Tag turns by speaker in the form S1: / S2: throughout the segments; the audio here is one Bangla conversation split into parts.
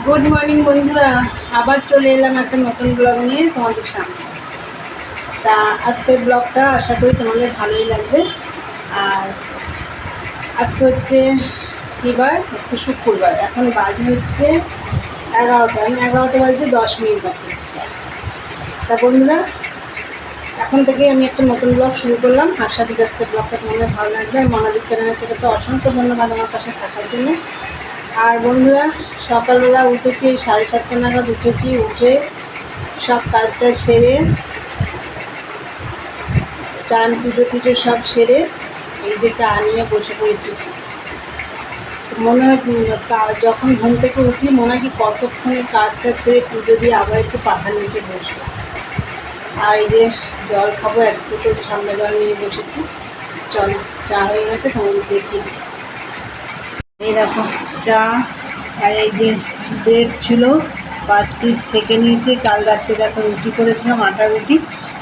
S1: গুড মর্নিং বন্ধুরা, আবার চলে এলাম একটা নতুন ব্লগ নিয়ে তোমাদের সামনে। তা আজকের ব্লগটা আশা করি তোমাদের ভালোই লাগবে। আর আজকে হচ্ছে আজকে শুক্রবার। এখন বাজে হচ্ছে 11টা, 11টা বাজতে 10 মিনিট বাকি। তা বন্ধুরা, এখন থেকে আমি একটা নতুন ব্লগ শুরু করলাম। আশা করি আজকের ব্লগটা তোমাদের ভালো লাগবে। আর মনাদির চ্যানেলের থেকে তো অসংখ্য ধন্যবাদ আমার পাশে থাকার জন্য। আর বন্ধুরা, সকালবেলা উঠেছি 7:30 নাগাদ উঠেছি। উঠে সব কাজটা সেরে চান পুজো সব সেরে এই যে চা নিয়ে বসে পড়েছি। মনে হয় যখন ঘুম থেকে উঠি মনে হয় কি কতক্ষণে কাজটা সেরে পুজো দিয়ে আবার একটু পাখার নিচে বসবো। আর এই যে জল খাবো, 1 বোতল ঠান্ডা জল নিয়ে বসেছি। চলো, চা হয়ে গেছে, তোমাদের দেখিয়ে দিই। এই দেখো চা, আর এই যে ব্রেড ছিল 5 পিস ছেঁকে নিয়েছি। কাল রাত্রে দেখো রুটি করেছিলাম, আটা রুটি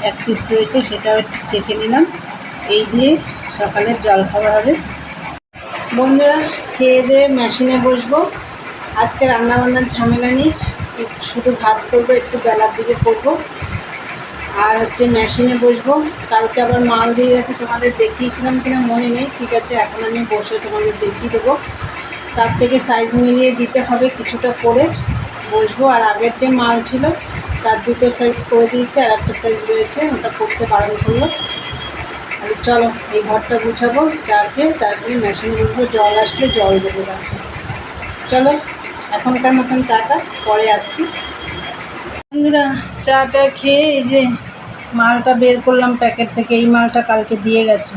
S1: 1 পিস রয়েছে, সেটাও একটু ছেঁকে নিলাম। এই দিয়ে সকালের জলখাবার হবে। বন্ধুরা, খেয়ে দিয়ে মেশিনে বসবো। আজকে রান্নাবান্নার ঝামেলা নেই, শুধু ভাত করবো, একটু বেলার দিকে করবো। আর হচ্ছে মেশিনে বসবো। কালকে আবার মাল দিয়ে গেছে, তোমাদের দেখিয়েছিলাম কিনা মনে নেই। ঠিক আছে, এখন আমি বসে তোমাদের দেখিয়ে দেবো। তার থেকে সাইজ মিলিয়ে দিতে হবে, কিছুটা করে বসবো। আর আগের যে মাল ছিল তার 2টো সাইজ করে দিয়েছে, আর একটা সাইজ রয়েছে, ওটা করতে বারণ করলো। আর চলো এই ঘরটা গুছাবো, চা খেয়ে তারপরে মেশিনে বসবো। জল আসলে জল দেবো গাছে। চলো এখনকার মতন টাটা, পরে আসছি। বন্ধুরা, চাটা খেয়ে এই যে মালটা বের করলাম প্যাকেট থেকে। এই মালটা কালকে দিয়ে গেছে।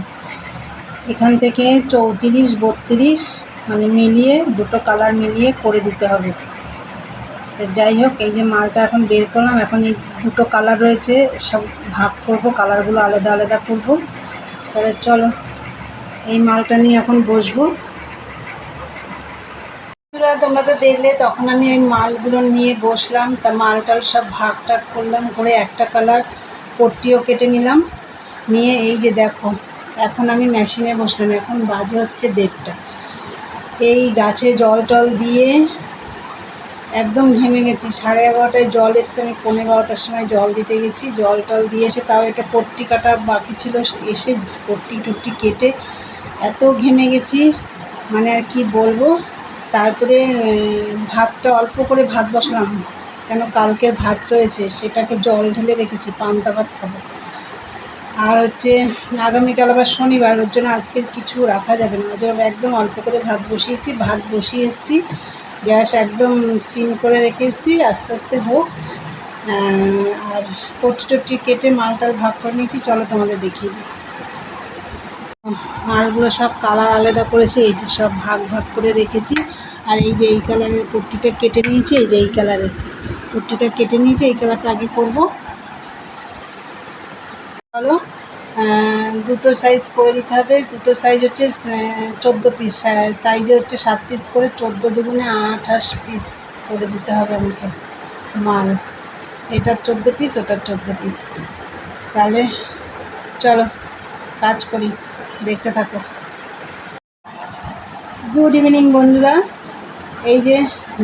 S1: এখান থেকে 34, 32 মানে মিলিয়ে, 2টো কালার মিলিয়ে করে দিতে হবে। যাই হোক, এই যে মালটা এখন বের করলাম। এখন এই 2টো কালার রয়েছে, সব ভাগ করব, কালারগুলো আলাদা আলাদা করব। তাহলে চলো এই মালটা নিয়ে এখন বসবো। তোমরা তো দেখলে, তখন আমি ওই মালগুলো নিয়ে বসলাম। তা মালটাল সব ভাগ টাগ করলাম, করে একটা কালার পট্টিও কেটে নিলাম। নিয়ে এই যে দেখো, এখন আমি মেশিনে বসলাম। এখন বাজে হচ্ছে 1:30। এই গাছে জল টল দিয়ে একদম ঘেমে গেছি। 11:30টায় জল এসছে, আমি 11:15টার সময় জল দিতে গেছি। জল টল দিয়ে এসে তাও একটা পট্টি কাটা বাকি ছিল, এসে পট্টি টুট্টি কেটে এত ঘেমে গেছি, মানে আর কি বলবো। তারপরে ভাতটা অল্প করে ভাত বসালাম, কেন কালকের ভাত রয়েছে, সেটাকে জল ঢেলে রেখেছি, পান্তা ভাত খাবো। আর হচ্ছে আগামীকাল আবার শনিবার, ওর জন্য আজকের কিছু রাখা যাবে না। ওর জন্য একদম অল্প করে ভাত বসিয়েছি। ভাত বসিয়ে এসেছি, গ্যাস একদম সিম করে রেখে এসেছি, আস্তে আস্তে হোক। আর পট্টি টট্টি কেটে মালটার ভাগ করে নিয়েছি। চলো তোমাদের দেখিয়ে দিই। মালগুলো সব কালার আলাদা করেছি, এই যে সব ভাগ ভাগ করে রেখেছি। আর এই যে এই কালারের পট্টিটা কেটে নিয়েছি, এই যে এই কালারের পট্টিটা কেটে নিয়েছি। এই কালারটা আগে করবো। চলো 2টো সাইজ করে দিতে হবে। 2টো সাইজ হচ্ছে 14 পিস, সাইজে হচ্ছে 7 পিস করে, 14 দুগুণে 28 পিস করে দিতে হবে আমাকে মাল। এটার 14 পিস, ওটার 14 পিস। তাহলে চলো কাজ করি, দেখতে থাকো। গুড ইভিনিং বন্ধুরা। এই যে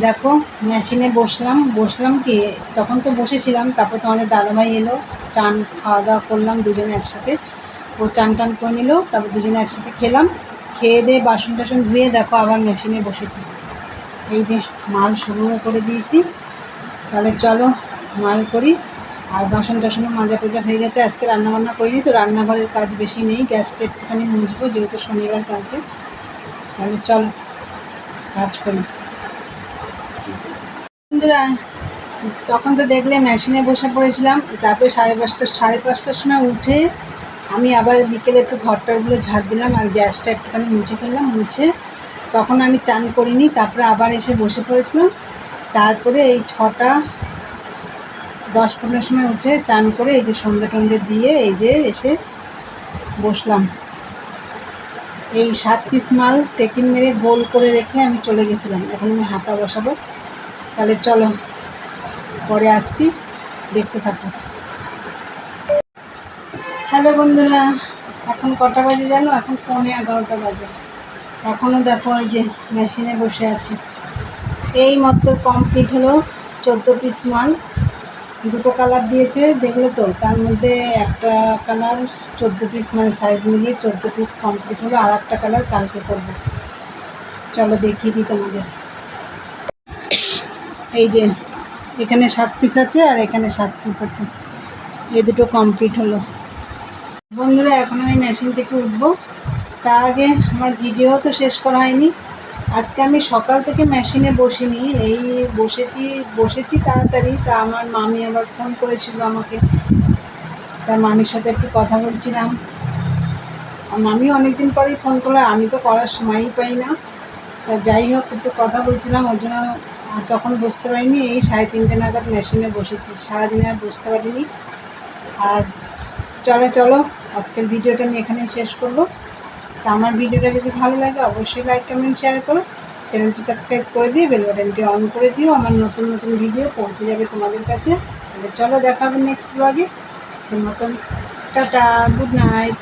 S1: দেখো মেশিনে বসলাম কি, তখন তো বসেছিলাম। তারপর তোমাদের দাদাভাই এলো, চান খাওয়া দাওয়া করলাম দুজনে একসাথে। ও চান টান করে নিল, তারপর দুজনে একসাথে খেলাম। খেয়ে দিয়ে বাসন টাসন ধুয়ে দেখো আবার মেশিনে বসেছি। এই যে মাল শুরু করে দিয়েছি। তাহলে চলো মাল করি। আর বাসন টাসনও মাজা টাজা হয়ে গেছে। আজকে রান্নাবান্না করিনি, তো রান্নাঘরের কাজ বেশি নেই, গ্যাসটা একটুখানি মুছবো, যেহেতু শনিবার কালকে। তাহলে চলো কাজ করি। বন্ধুরা, তখন তো দেখলে মেশিনে বসে পড়েছিলাম। তারপরে 5:30টার সময় উঠে আমি আবার বিকেলে একটু ঘরটারগুলো ঝাড় দিলাম, আর গ্যাসটা একটুখানি মুছে ফেললাম। মুছে তখন আমি চান করিনি, তারপরে আবার এসে বসে পড়েছিলাম। তারপরে এই 6টা 10-15 সময় উঠে চান করে এই যে সন্ধ্যে টন্ধে দিয়ে এই যে এসে বসলাম। এই 7 পিস মাল টেকিন মেরে গোল করে রেখে আমি চলে গেছিলাম। এখন আমি হাতা বসাবো। তাহলে চলো পরে আসছি, দেখতে থাকো। হ্যালো বন্ধুরা, এখন কটা বাজে জানো? এখন 11:15 বাজে। এখনও দেখো এই যে মেশিনে বসে আছি। এই মাত্র কমপ্লিট হলো 14 পিস মাল। দুটো কালার দিয়েছে দেখলে তো, তার মধ্যে একটা কালার 14 পিস মানে সাইজ মিলিয়ে 14 পিস কমপ্লিট হলো। আর একটা কালার কালকে করবো। চলো দেখিয়ে দিই তোমাদের। এই যে এখানে 7 পিস আছে আর এখানে 7 পিস আছে, এই দুটো কমপ্লিট হলো। বন্ধুরা এখন আমি মেশিন থেকে উঠবো, তার আগে আমার ভিডিও তো শেষ করা হয়নি। আজকে আমি সকাল থেকে মেশিনে বসিনি, এই বসেছি তাড়াতাড়ি। তা আমার মামি আবার ফোন করেছিল আমাকে, তা মামির সাথে একটু কথা বলছিলাম। মামি অনেকদিন পরেই ফোন করলো, আমি তো করার সময়ই পাই না। তা যাই হোক একটু কথা বলছিলাম, ওই জন্য তখন বুঝতে পারিনি। এই 3:30 নাগাদ মেশিনে বসেছি, সারাদিনে আর বুঝতে পারিনি। আর চলো আজকের ভিডিওটা আমি এখানেই শেষ করবো। তা আমার ভিডিওটা যদি ভালো লাগে অবশ্যই লাইক কমেন্ট শেয়ার করো, চ্যানেলটি সাবস্ক্রাইব করে দিয়ে বেল বাটনটি অন করে দিও, আমার নতুন নতুন ভিডিও পৌঁছে যাবে তোমাদের কাছে। তাহলে চলো দেখা হবে নেক্সট ব্লগে। মতন টাটা, গুড নাইট।